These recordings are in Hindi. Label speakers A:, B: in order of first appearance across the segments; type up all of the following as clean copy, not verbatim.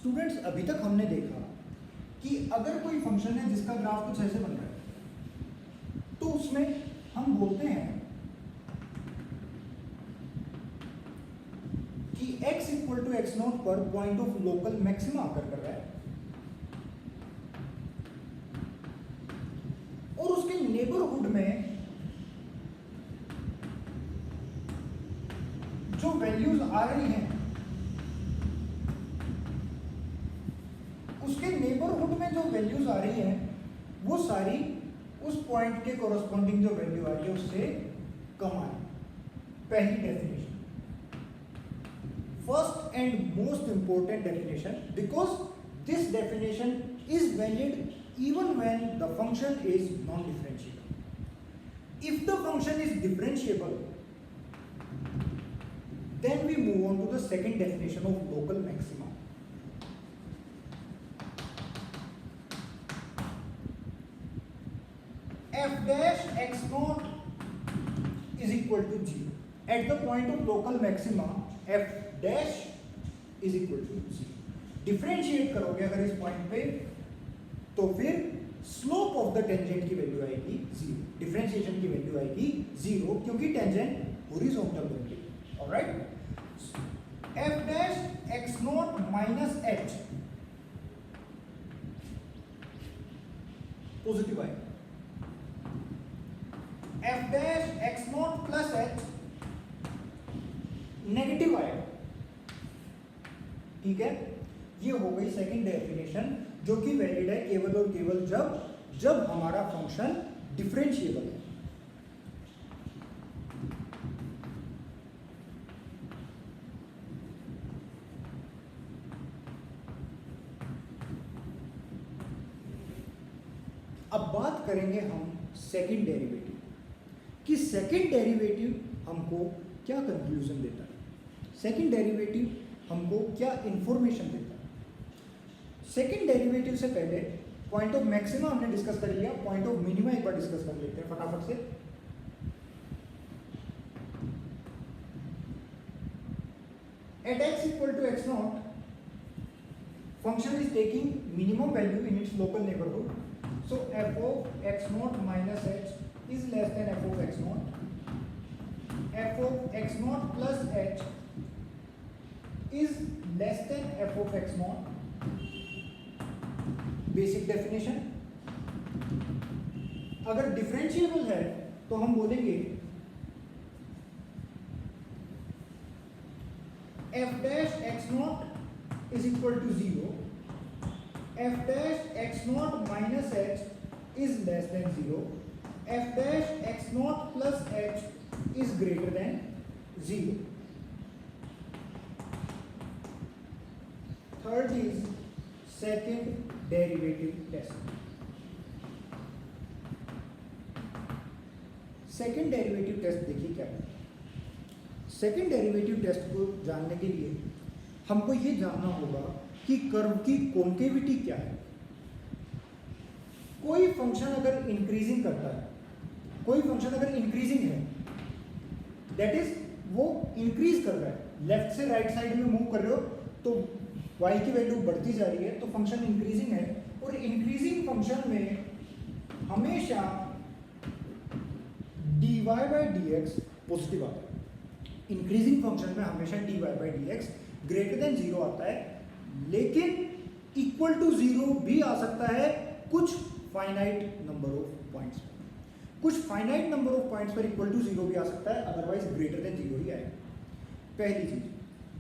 A: स्टूडेंट्स अभी तक हमने देखा कि अगर कोई फंक्शन है जिसका ग्राफ कुछ ऐसे बन रहा है तो उसमें हम बोलते हैं कि x equal to x not पर पॉइंट ऑफ लोकल मैक्सिमा आकर कर रहा है और उसके नेबरहुड में जो वैल्यूज आ रही हैं उसके नेबरहुड में जो वैल्यूज आ रही हैं वो सारी उस पॉइंट के कोरस्पॉन्डिंग जो वैल्यू आ रही है उससे कम आ रही है। पहली definition, first and most important definition, because this definition is valid even when the function is non differentiable. If the function is differentiable then we move on to the second definition of local maxima. F dash x naught is equal to 0. At the point of local maxima, f dash is equal to 0. Differentiate करोगे अगर इस पॉइंट पे तो फिर स्लोप ऑफ द टेंजेंट की वैल्यू आएगी 0, डिफरेंशिएशन की वैल्यू आएगी 0 क्योंकि टेंजेंट हॉरिजॉन्टल बन गई। Alright, f dash x naught minus h positive आएगा, f dash x naught plus h negative आएगा। ठीक है, ये हो गई सेकंड डेफिनेशन जो कि वैलिड है केवल और केवल जब हमारा फंक्शन डिफरेंशिएबल है। अब बात करेंगे हम सेकंड डेरिवेटिव कि सेकंड डेरिवेटिव हमको क्या कंक्लूजन देता है, सेकंड डेरिवेटिव हमको क्या इंफॉर्मेशन देता है। सेकंड डेरिवेटिव से पहले पॉइंट ऑफ मैक्सिमा हमने डिस्कस कर लिया, पॉइंट ऑफ मिनिमा एक बार डिस्कस कर लेते हैं फटाफट से। At x equal to x not function is taking minimum value in its local neighbourhood, so f of x naught minus h is less than f of x naught. F of x naught plus h is less than f of x naught. Basic definition. अगर डिफरेंशिएबल है तो हम बोलेंगे f dash x naught is equal to 0, f dash x naught minus h is less than 0, f dash x naught plus h is greater than 0. Third is second derivative test. Second derivative test देखिए क्या है। सेकेंड डेरिवेटिव टेस्ट को जानने के लिए हमको ये जानना होगा कि कर्व की कॉन्केविटी क्या है। कोई फंक्शन अगर इंक्रीजिंग करता है, कोई फंक्शन अगर इंक्रीजिंग है, दैट इज वो इंक्रीज कर रहा है, लेफ्ट से राइट साइड में मूव कर रहे हो तो y की वैल्यू बढ़ती जा रही है तो फंक्शन इंक्रीजिंग है, और इंक्रीजिंग फंक्शन में हमेशा dy by dx पॉजिटिव आता है। इंक्रीजिंग फंक्शन में हमेशा dy by dx greater than 0 आता है, लेकिन इक्वल टू 0 भी आ सकता है कुछ फाइनाइट नंबर ऑफ पॉइंट्स पर, कुछ फाइनाइट नंबर ऑफ पॉइंट्स पर इक्वल टू 0 भी आ सकता है, अदरवाइज ग्रेटर देन 0 ही आएगा। पहली चीज।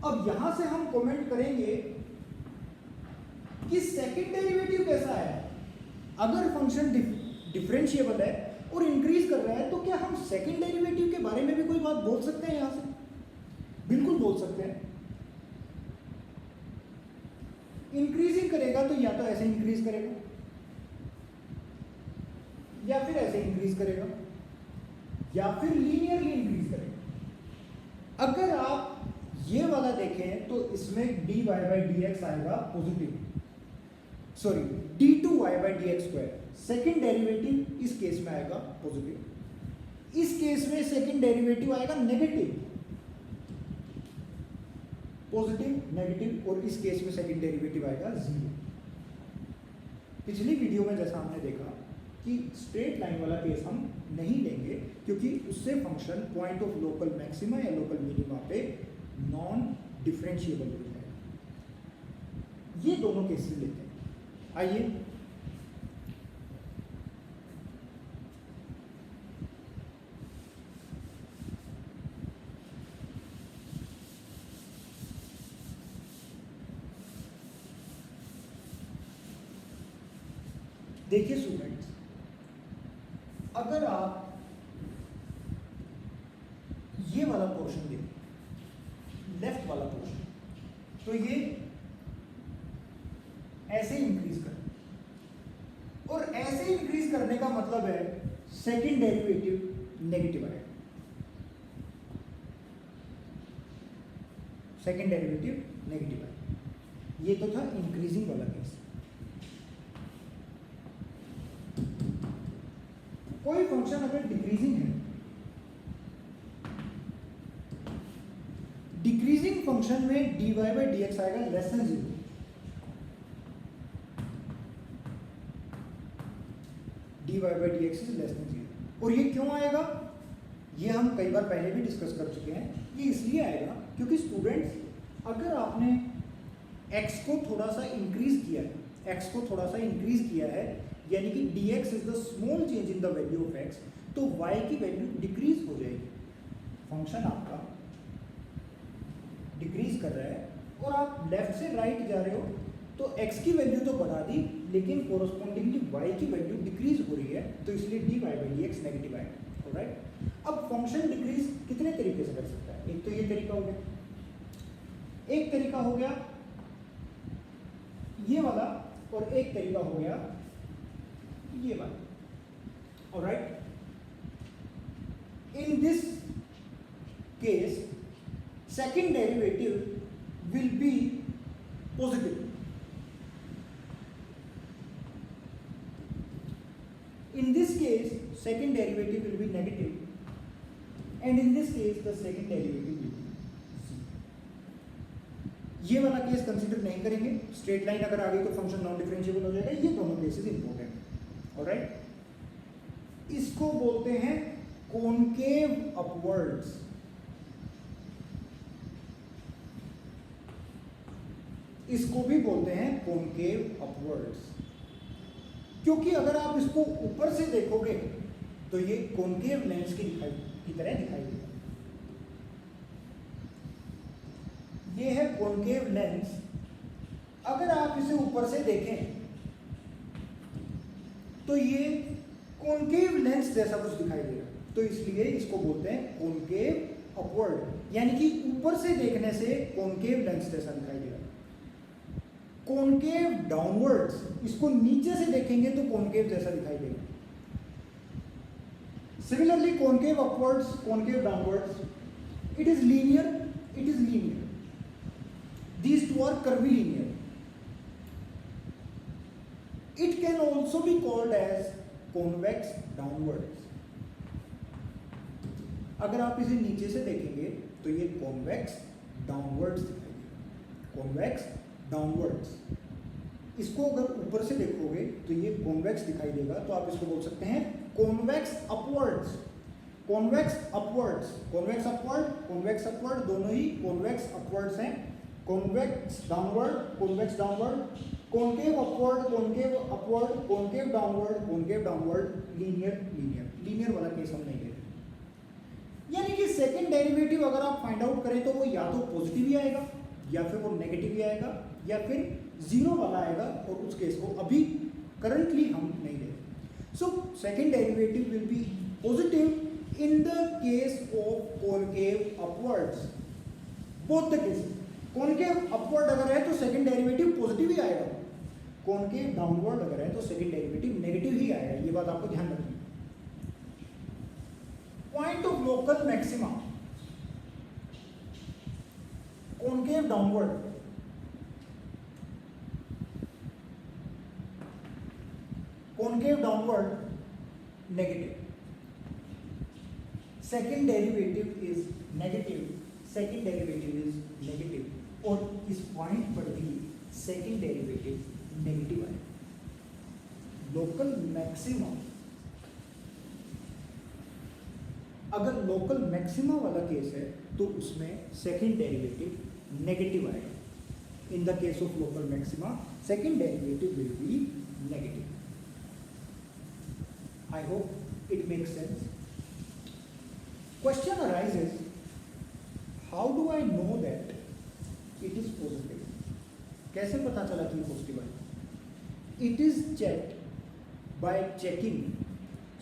A: अब यहां से हम कमेंट करेंगे कि सेकंड डेरिवेटिव कैसा है। अगर फंक्शन डिफरेंशिएबल है और इंक्रीज कर रहा है तो क्या हम सेकंड डेरिवेटिव के बारे में भी कोई बात बोल सकते हैं? यहां से बिल्कुल बोल सकते हैं। इंक्रीजिंग करेगा तो या तो ऐसे इंक्रीज करेगा या फिर ऐसे इंक्रीज करेगा या फिर लीनियरली इंक्रीज करेगा। अगर आप ये वाला देखें तो इसमें dy by dx आएगा positive, sorry d2y by dx square, second derivative इस केस में आएगा पॉजिटिव, इस केस में सेकेंड डेरिवेटिव आएगा नेगेटिव। पॉजिटिव, नेगेटिव और इस केस में सेकंड डेरिवेटिव आएगा 0। पिछली वीडियो में जैसा हमने देखा कि स्ट्रेट लाइन वाला केस हम नहीं लेंगे क्योंकि उससे function point of local maxima या लोकल मिनिमा पे नॉन डिफरेंशिएबल हो जाएगा। ये दोनों केसेस लेते हैं। आइए देखिए स्टूडेंट्स, अगर आप ये वाला पोर्शन देखें, लेफ्ट वाला पोर्शन, तो ये ऐसे इंक्रीज कर और ऐसे इंक्रीज करने का मतलब है सेकंड डेरिवेटिव नेगेटिव आएगा। सेकंड डेरिवेटिव नेगेटिव आएगा। ये तो था इंक्रीजिंग वाला केस। कोई फंक्शन अगर डिक्रीजिंग है, डिक्रीजिंग फंक्शन में dy बाई डी एक्स आएगा less than 0। dy by D x is less than 0। और ये क्यों आएगा, ये हम कई बार पहले भी डिस्कस कर चुके हैं। ये इसलिए आएगा क्योंकि स्टूडेंट्स, अगर आपने x को थोड़ा सा इंक्रीज किया है, x को थोड़ा सा इंक्रीज किया है, यानी कि dx is the small change in the value of x, तो y की वैल्यू डिक्रीज हो जाएगी। फंक्शन आपका डिक्रीज कर रहा है और आप लेफ्ट से राइट जा रहे हो, तो x की वैल्यू तो बढ़ा दी लेकिन कोरस्पॉन्डिंगली y की वैल्यू डिक्रीज हो रही है, तो इसलिए dy बाई dx नेगेटिव आएगा। ऑलराइट, अब फंक्शन डिक्रीज कितने तरीके से कर सकता है? एक तो ये तरीका हो गया, एक तरीका हो गया ये वाला, और एक तरीका हो गया ये वाला। Alright, in this case second derivative will be positive. In this case, second derivative will be negative, and in this case, the second derivative will be 0. ये वाला केस कंसीडर नहीं करेंगे। स्ट्रेट लाइन अगर आ गई तो फंक्शन नॉन डिफरेंशिएबल हो जाएगा। ये दोनों केसेस इंपॉर्टेंट। ऑलराइट, इसको बोलते हैं कॉनकेव अपवर्ड्स। इसको भी बोलते हैं कॉनकेव अपवर्ड्स, क्योंकि अगर आप इसको ऊपर से देखोगे तो ये कॉनकेव लेंस की तरह दिखाई देगा। ये है कॉनकेव लेंस। अगर आप इसे ऊपर से देखें तो ये कॉनकेव लेंस जैसा कुछ दिखाई देगा, तो इसलिए इसको बोलते हैं कॉनकेव अपवर्ड, यानी कि ऊपर से देखने से कॉनकेव लेंस जैसा दिखाई देगा। कॉनकेव डाउनवर्ड्स, इसको नीचे से देखेंगे तो कॉनकेव जैसा दिखाई देगा। Similarly concave upwards, concave downwards, it is linear, it is linear. These two are curvilinear. It can also be called as convex downwards. अगर आप इसे नीचे से देखेंगे तो ये convex downwards दिखाई देगा, convex downwards। इसको अगर ऊपर से देखोगे तो ये convex दिखाई देगा, तो आप इसको बोल सकते हैं convex upwards, convex upwards, convex upward, convex upward, दोनों ही convex upwards हैं। convex downward, convex downward, concave upward, concave upward, concave downward, concave downward, linear, linear, linear वाला केस हम नहीं लेते। यानी कि सेकंड डेरिवेटिव अगर आप फाइंड आउट करें तो वो या तो पॉजिटिव ही आएगा, या फिर वो नेगेटिव ही आएगा, या फिर जीरो वाला आएगा, और उस केस को अभी करंटली हम नहीं लेते। So second derivative will be positive in the case of concave upwards, both the cases। Concave upward अगर है तो सेकंड डेरिवेटिव पॉजिटिव ही आएगा, कॉनकेव डाउनवर्ड अगर है तो सेकंड डेरिवेटिव नेगेटिव ही आएगा। ये बात आपको ध्यान रखनी है। Point of local maxima, concave downward, concave downward negative, second derivative is negative, second derivative is negative, इस पॉइंट पर भी सेकंड डेरिवेटिव नेगेटिव आएगा। लोकल मैक्सिमा, अगर लोकल मैक्सिमा वाला केस है तो उसमें सेकंड डेरिवेटिव नेगेटिव आएगा। In the case of local maxima second derivative will be negative. I hope it makes sense. Question arises, how do I know that it is positive? कैसे पता चला कि पॉजिटिव है? It is checked by checking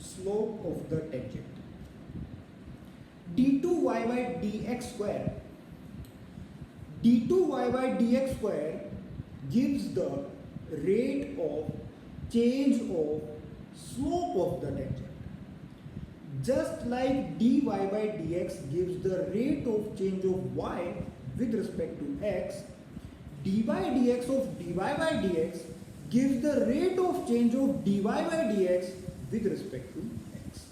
A: slope of the tangent. d2y by dx square. d2y by dx square gives the rate of change of slope of the tangent. Just like dy by dx gives the rate of change of y with respect to x, dy by dx of dy by dx gives the rate of change of dy by dx with respect to x.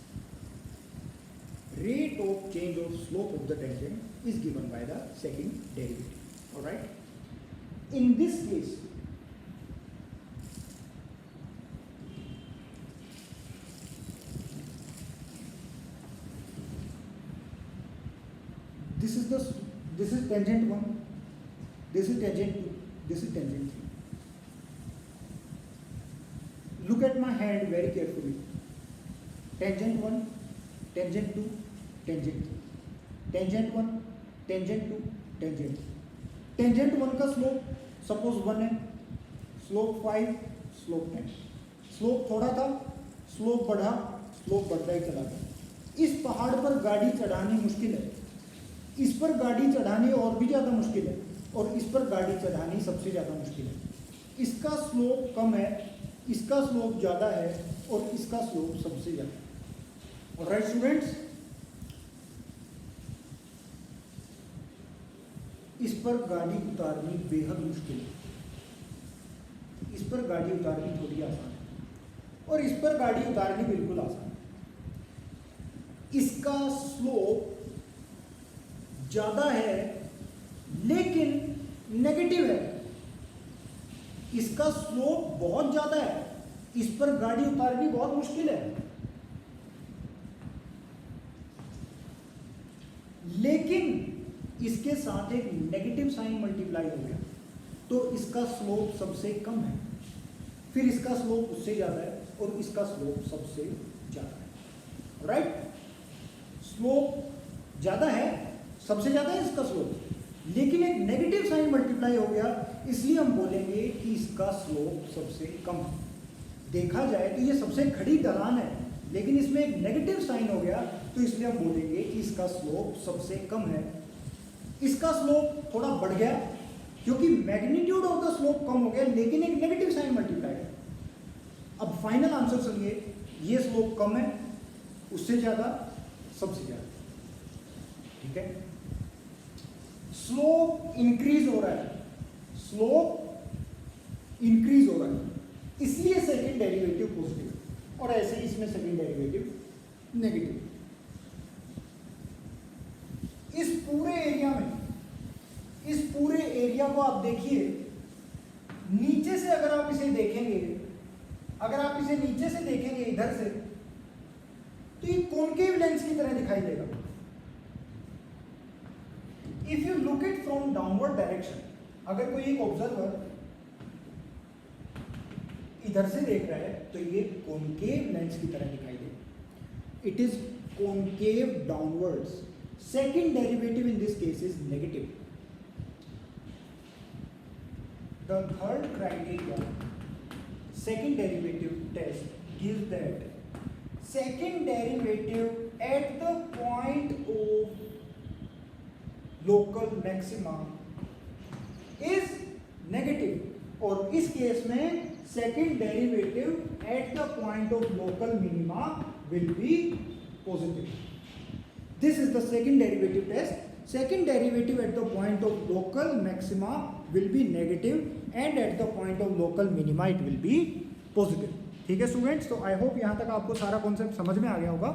A: Rate of change of slope of the tangent is given by the second derivative. Alright? In this case, this is tangent 1, this is tangent 2, this is tangent 3. Look at my hand very carefully. Tangent 1, tangent 2, tangent 3. Tangent 1, tangent 2, tangent 3. Tangent 1 का स्लोप सपोज 1 है, स्लोप 5, स्लोप 10. स्लोप थोड़ा था, स्लोप बढ़ा, स्लोप बढ़ता ही चला गया। इस पहाड़ पर गाड़ी चढ़ानी मुश्किल है, इस पर गाड़ी चढ़ानी और भी ज़्यादा मुश्किल है, और इस पर गाड़ी चढ़ानी सबसे ज़्यादा मुश्किल है। इसका स्लोप कम है, इसका स्लोप ज़्यादा है, और इसका स्लोप सबसे ज़्यादा है। ऑलराइट स्टूडेंट्स, इस पर गाड़ी उतारनी बेहद मुश्किल है, इस पर गाड़ी उतारनी थोड़ी आसान है, और इस पर गाड़ी उतारनी बिल्कुल आसान है। इसका स्लोप ज़्यादा है लेकिन नेगेटिव है, इसका स्लोप बहुत ज़्यादा है, इस पर गाड़ी उतारनी बहुत मुश्किल है, लेकिन इसके साथ एक नेगेटिव साइन मल्टीप्लाई हो गया तो इसका स्लोप सबसे कम है, फिर इसका स्लोप उससे ज़्यादा है, और इसका स्लोप सबसे ज़्यादा है। राइट? स्लोप ज़्यादा है, सबसे ज़्यादा है इसका स्लोप, लेकिन एक नेगेटिव साइन मल्टीप्लाई हो गया, इसलिए हम बोलेंगे कि इसका स्लोप सबसे कम है। देखा जाए तो ये सबसे खड़ी ढलान है, लेकिन इसमें एक नेगेटिव साइन हो गया तो इसलिए हम बोलेंगे कि इसका स्लोप सबसे कम है। इसका स्लोप थोड़ा बढ़ गया क्योंकि मैग्नीट्यूड ऑफ द स्लोप कम हो गया, लेकिन एक नेगेटिव साइन मल्टीप्लाई है। अब फाइनल आंसर सुनिए, ये स्लोप कम है, उससे ज़्यादा, सबसे ज़्यादा। ठीक है? स्लोप इंक्रीज हो रहा है, स्लोप इंक्रीज हो रहा है, इसलिए सेकंड डेरिवेटिव पॉजिटिव है, और ऐसे ही इसमें सेकंड डेरिवेटिव नेगेटिव। इस पूरे एरिया में, इस पूरे एरिया को आप देखिए, नीचे से अगर आप इसे देखेंगे, अगर आप इसे नीचे से देखेंगे इधर से, तो ये कॉनकेव लेंस की तरह दिखाई देगा। If you look it from downward direction, अगर कोई एक ऑब्जर्वर इधर से देख रहा है तो ये कॉनकेव लेंस की तरह दिखाई देगा। It is concave downwards. Second derivative in this case is negative. The third criteria, second derivative test, gives that second derivative at the point of local maxima is negative, और इस केस में second derivative at the point of local minima will be positive. This is the second derivative test. Second derivative at the point of local maxima will be negative, and at the point of local minima it will be positive. ठीक है स्टूडेंट्स, तो आई होप यहाँ तक आपको सारा कॉन्सेप्ट समझ में आ गया होगा।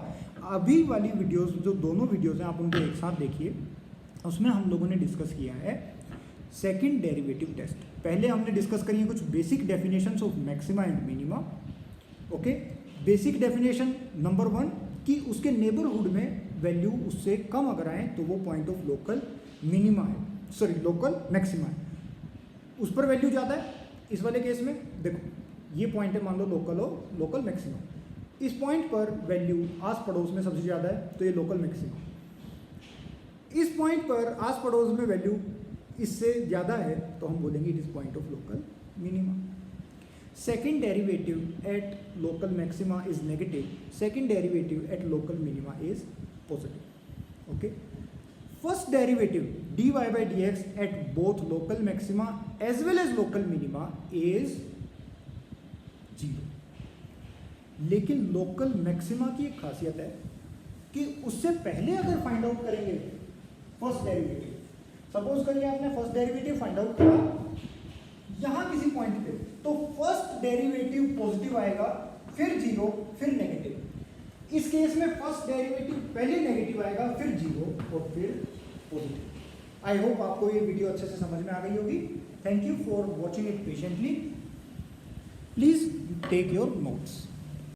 A: अभी वाली वीडियोस, जो दोनों वीडियोस हैं, आप उनको एक साथ देखिए। उसमें हम लोगों ने डिस्कस किया है सेकंड डेरिवेटिव टेस्ट। पहले हमने डिस्कस करी है कुछ basic definitions of maxima and minima. Okay, basic definition number 1 कि उसके नेबरहुड में वैल्यू उससे कम अगर आए तो वो पॉइंट ऑफ लोकल मिनिमा है, सॉरी लोकल मैक्सिमा है। उस पर वैल्यू ज़्यादा है, इस वाले केस में देखो ये पॉइंट है, मान लो लोकल हो, लोकल मैक्सिमा। इस पॉइंट पर वैल्यू आस पड़ोस में सबसे ज़्यादा है तो ये लोकल मैक्सिमा। इस पॉइंट पर आस पड़ोस में वैल्यू इससे ज़्यादा है तो हम बोलेंगे it is point of local minima. Second derivative at local maxima is negative, second derivative at local minima is positive. Okay, first derivative dy by dx at both local maxima as well as local minima is 0। लेकिन लोकल मैक्सिमा की एक खासियत है कि उससे पहले अगर फाइंड आउट करेंगे फर्स्ट डेरिवेटिव, सपोज करिए आपने फर्स्ट डेरिवेटिव फाइंड आउट किया यहाँ किसी पॉइंट पे, तो फर्स्ट डेरिवेटिव पॉजिटिव आएगा, फिर 0, फिर नेगेटिव। इस केस में फर्स्ट डेरिवेटिव पहले नेगेटिव आएगा, फिर 0 और फिर पॉजिटिव। आई होप आपको ये वीडियो अच्छे से समझ में आ गई होगी। Thank you for watching it patiently. Please take your notes.